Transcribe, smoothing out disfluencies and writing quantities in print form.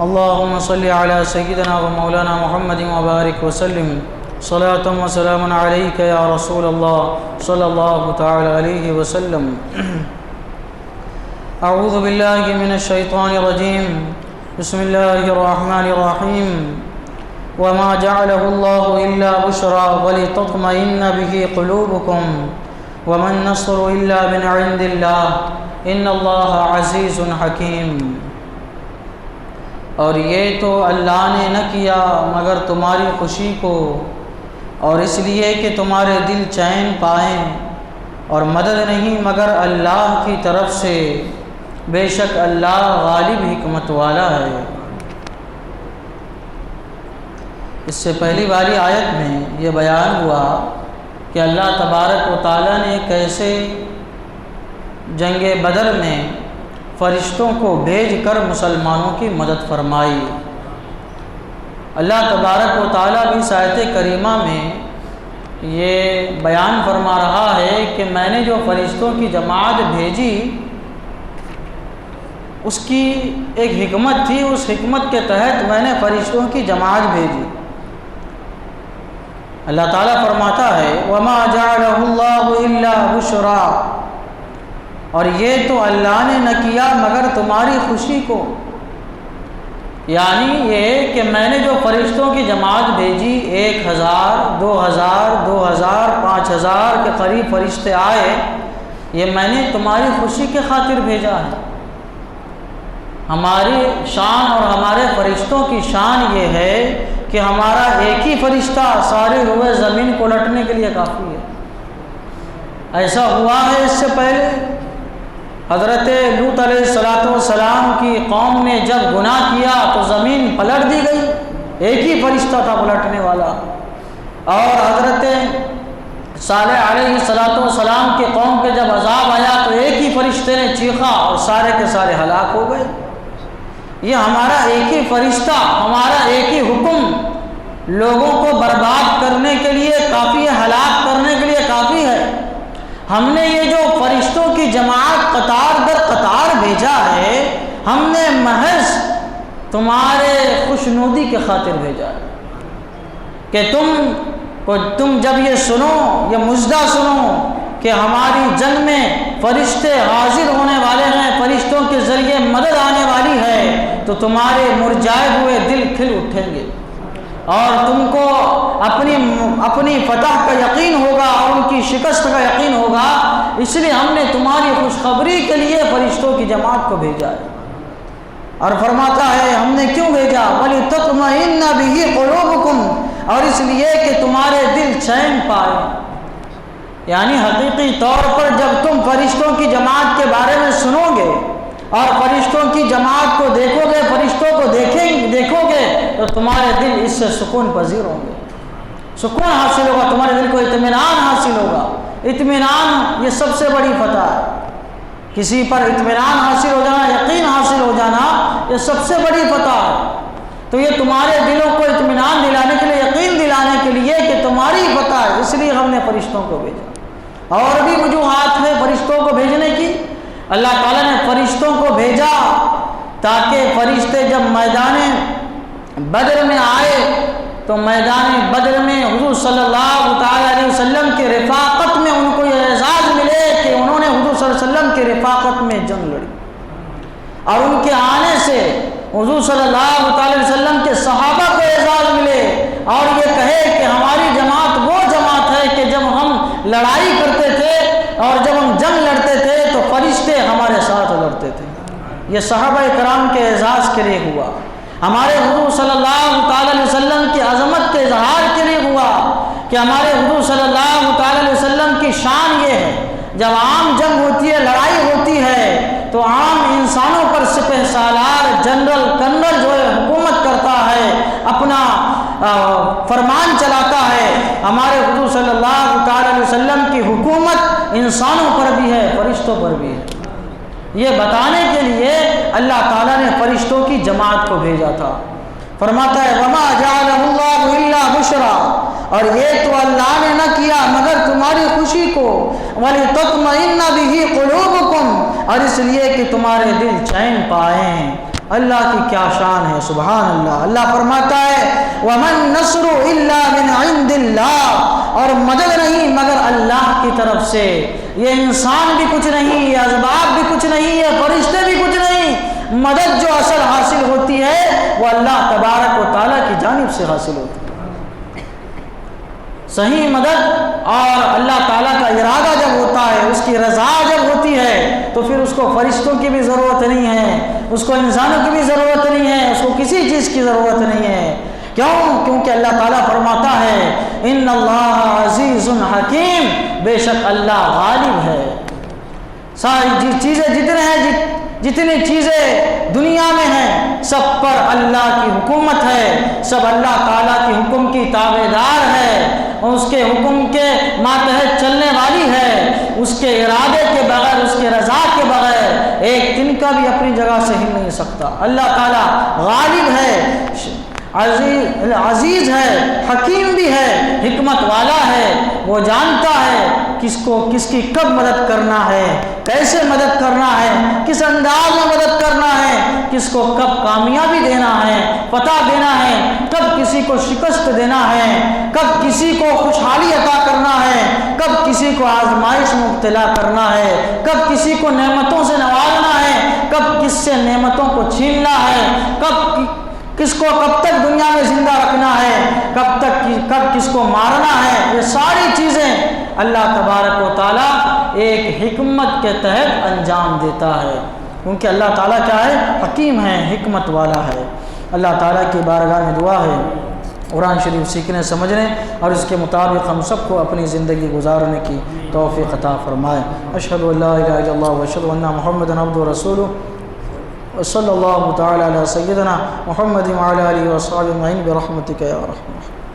اللهم صل على سيدنا ومولانا محمد وبارك وسلم صلاة وسلام عليك يا رسول الله صلى الله تعالى عليه وسلم. أعوذ بالله من الشيطان الرجيم. بسم الله الرحمن الرحيم. وما جعله الله إلا بشرى ولتطمئن به قلوبكم وما النصر إلا من عند الله إن الله عزيز حكيم. اور یہ تو اللہ نے نہ کیا مگر تمہاری خوشی کو، اور اس لیے کہ تمہارے دل چین پائیں، اور مدد نہیں مگر اللہ کی طرف سے، بے شک اللہ غالب حکمت والا ہے. اس سے پہلی والی آیت میں یہ بیان ہوا کہ اللہ تبارک و تعالیٰ نے کیسے جنگ بدر میں فرشتوں کو بھیج کر مسلمانوں کی مدد فرمائی. اللہ تبارک و تعالیٰ بھی اس آیت کریمہ میں یہ بیان فرما رہا ہے کہ میں نے جو فرشتوں کی جماعت بھیجی اس کی ایک حکمت تھی، اس حکمت کے تحت میں نے فرشتوں کی جماعت بھیجی. اللہ تعالیٰ فرماتا ہے وَمَا جَعَلَهُ اللَّهُ إِلَّا بُشْرَى، اور یہ تو اللہ نے نہ کیا مگر تمہاری خوشی کو. یعنی یہ کہ میں نے جو فرشتوں کی جماعت بھیجی 1000 2000 2000 5000 کے قریب فرشتے آئے، یہ میں نے تمہاری خوشی کے خاطر بھیجا ہے. ہماری شان اور ہمارے فرشتوں کی شان یہ ہے کہ ہمارا ایک ہی فرشتہ سارے روئے زمین کو لٹنے کے لیے کافی ہے. ایسا ہوا ہے اس سے پہلے حضرت لوط علیہ السلام کی قوم نے جب گناہ کیا تو زمین پلٹ دی گئی، ایک ہی فرشتہ تھا پلٹنے والا. اور حضرت صالح علیہ السلام کی قوم کے جب عذاب آیا تو ایک ہی فرشتے نے چیخا اور سارے کے سارے ہلاک ہو گئے. یہ ہمارا ایک ہی فرشتہ، ہمارا ایک ہی حکم لوگوں کو برباد کرنے کے لیے کافی ہے، ہلاک کرنے کے لیے کافی ہے. ہم نے یہ جو فرشتوں کی جماعت قطار در قطار بھیجا ہے، ہم نے محض تمہارے خوشنودی کے خاطر بھیجا ہے کہ تم جب یہ سنو، یہ مژدہ سنو کہ ہماری جنگ میں فرشتے حاضر ہونے والے ہیں، فرشتوں کے ذریعے مدد آنے والی ہے، تو تمہارے مرجائے ہوئے دل کھل اٹھیں گے اور تم کو اپنی فتح کا یقین ہوگا اور ان کی شکست کا یقین ہوگا. اس لیے ہم نے تمہاری خوشخبری کے لیے فرشتوں کی جماعت کو بھیجا ہے. اور فرماتا ہے ہم نے کیوں بھیجا؟ وَلِتَطْمَئِنَّ بِهِ قُلُوبُكُمْ، اور اس لیے کہ تمہارے دل چین پائے. یعنی حقیقی طور پر جب تم فرشتوں کی جماعت کے بارے میں سنو گے اور فرشتوں کی جماعت کو دیکھو گے، فرشتوں کو دیکھو گے تو تمہارے دل اس سے سکون پذیر ہوں گے، سکون حاصل ہوگا، تمہارے دل کو اطمینان حاصل ہوگا. اطمینان یہ سب سے بڑی فتح ہے. کسی پر اطمینان حاصل ہو جانا، یقین حاصل ہو جانا، یہ سب سے بڑی فتح ہے. تو یہ تمہارے دلوں کو اطمینان دلانے کے لیے، یقین دلانے کے لیے کہ تمہاری فتح ہے، اس لیے ہم نے فرشتوں کو بھیجا. اور بھی وجوہات ہیں فرشتوں کو بھیجنے کی. اللہ تعالیٰ نے فرشتوں کو بھیجا تاکہ فرشتے جب میدان بدر میں آئے تو میدان بدر میں حضور صلی اللہ تعالیٰ علیہ وسلم کی رفاقت میں ان کو یہ اعزاز ملے کہ انہوں نے حضور صلی اللہ علیہ وسلم کی رفاقت میں جنگ لڑی. اور ان کے آنے سے حضور صلی اللہ تعالیٰ علیہ وسلم کے صحابہ کو اعزاز ملے اور یہ کہے کہ ہماری جماعت وہ جماعت ہے کہ جب ہم لڑائی کرتے تھے اور جب ہم جنگ لڑتے تھے تو فرشتے ہمارے ساتھ لڑتے تھے. یہ صحابہ کرام کے اعزاز کے لیے ہوا، ہمارے حضور صلی اللہ تعالیٰ علیہ وسلم کی عظمت کے اظہار کے لیے ہوا کہ ہمارے حضور صلی اللہ تعالیٰ علیہ وسلم کی شان یہ ہے جب عام جنگ ہوتی ہے، لڑائی ہوتی ہے تو عام انسانوں پر سپہ سالار، جنرل، کرنل جو ہے حکومت کرتا ہے، اپنا فرمان چلاتا ہے. ہمارے حضور صلی اللہ تعالیٰ علیہ وسلم کی حکومت انسانوں پر بھی ہے، فرشتوں پر بھی ہے. یہ بتانے کے لیے اللہ تعالیٰ نے فرشتوں کی جماعت کو بھیجا تھا. فرماتا ہے وَمَا جَعَلَهُ اللَّهُ إِلَّا بُشْرَى، اور یہ تو اللہ نے نہ کیا مگر تمہاری خوشی کو، وَلِتَطْمَئِنَّ بِهِ قُلُوبُكُمْ، اور اس لیے کہ تمہارے دل چین پائیں. اللہ کی کیا شان ہے، سبحان اللہ۔ اللہ فرماتا ہے وَمَن نَّصْرُ إِلَّا مِنْ عِنْدِ اللَّهِ، اور مدد نہیں مگر اللہ کی طرف سے۔ یہ انسان بھی کچھ نہیں، یہ اسباب بھی کچھ نہیں، یہ فرشتے بھی کچھ نہیں، مدد جو اصل حاصل ہوتی ہے وہ اللہ تبارک و تعالیٰ کی جانب سے حاصل ہوتی ہے۔ صحیح مدد اور اللہ تعالیٰ کا ارادہ جب ہوتا ہے، اس کی رضا جب ہوتی ہے، تو پھر اس کو فرشتوں کی بھی ضرورت نہیں ہے، اس کو انسانوں کی بھی ضرورت نہیں ہے، اس کو کسی چیز کی ضرورت نہیں ہے۔ کیوں؟ کیونکہ اللہ تعالیٰ فرماتا ہے ان اللہ عزیز حکیم، بے شک اللہ غالب ہے۔ ساری چیزیں جتنی چیزیں دنیا میں ہیں سب پر اللہ کی حکومت ہے، سب اللہ تعالیٰ کی حکم کی تابع دار ہے، اور اس کے حکم کے ماتحت چلنے والی ہے، اس کے ارادے کے بغیر، اس کے رضا کے بغیر ایک دن کا بھی اپنی جگہ سے ہل نہیں سکتا۔ اللہ تعالیٰ غالب ہے، عزیز ہے، حکیم بھی ہے، حکمت والا ہے، وہ جانتا ہے کس کو کس کی کب مدد کرنا ہے، کیسے مدد کرنا ہے، کس انداز میں مدد کرنا ہے، کس کو کب کامیابی دینا ہے، پتہ دینا ہے، کب کسی کو شکست دینا ہے، کب کسی کو خوشحالی عطا کرنا ہے، کب کسی کو آزمائش میں مبتلا کرنا ہے، کب کسی کو نعمتوں سے نوازنا ہے، کب کس سے نعمتوں کو چھیننا ہے، کس کو کب تک دنیا میں زندہ رکھنا ہے، کب کس کو مارنا ہے، یہ ساری چیزیں اللہ تبارک و تعالیٰ ایک حکمت کے تحت انجام دیتا ہے، کیونکہ اللہ تعالیٰ کیا ہے؟ حکیم ہے، حکمت والا ہے۔ اللہ تعالیٰ کی بارگاہ میں دعا ہے قرآن شریف سیکھنے سمجھنے اور اس کے مطابق ہم سب کو اپنی زندگی گزارنے کی توفیق عطا فرمائے۔ اشہد ان لا الہ الا اللہ واشہد ان محمدا عبدہ ورسولہ، وصلی اللہ تعالی علی سیدنا محمد وعلی آلہ وصحبہ اجمعین برحمتک یا ارحم الراحمین۔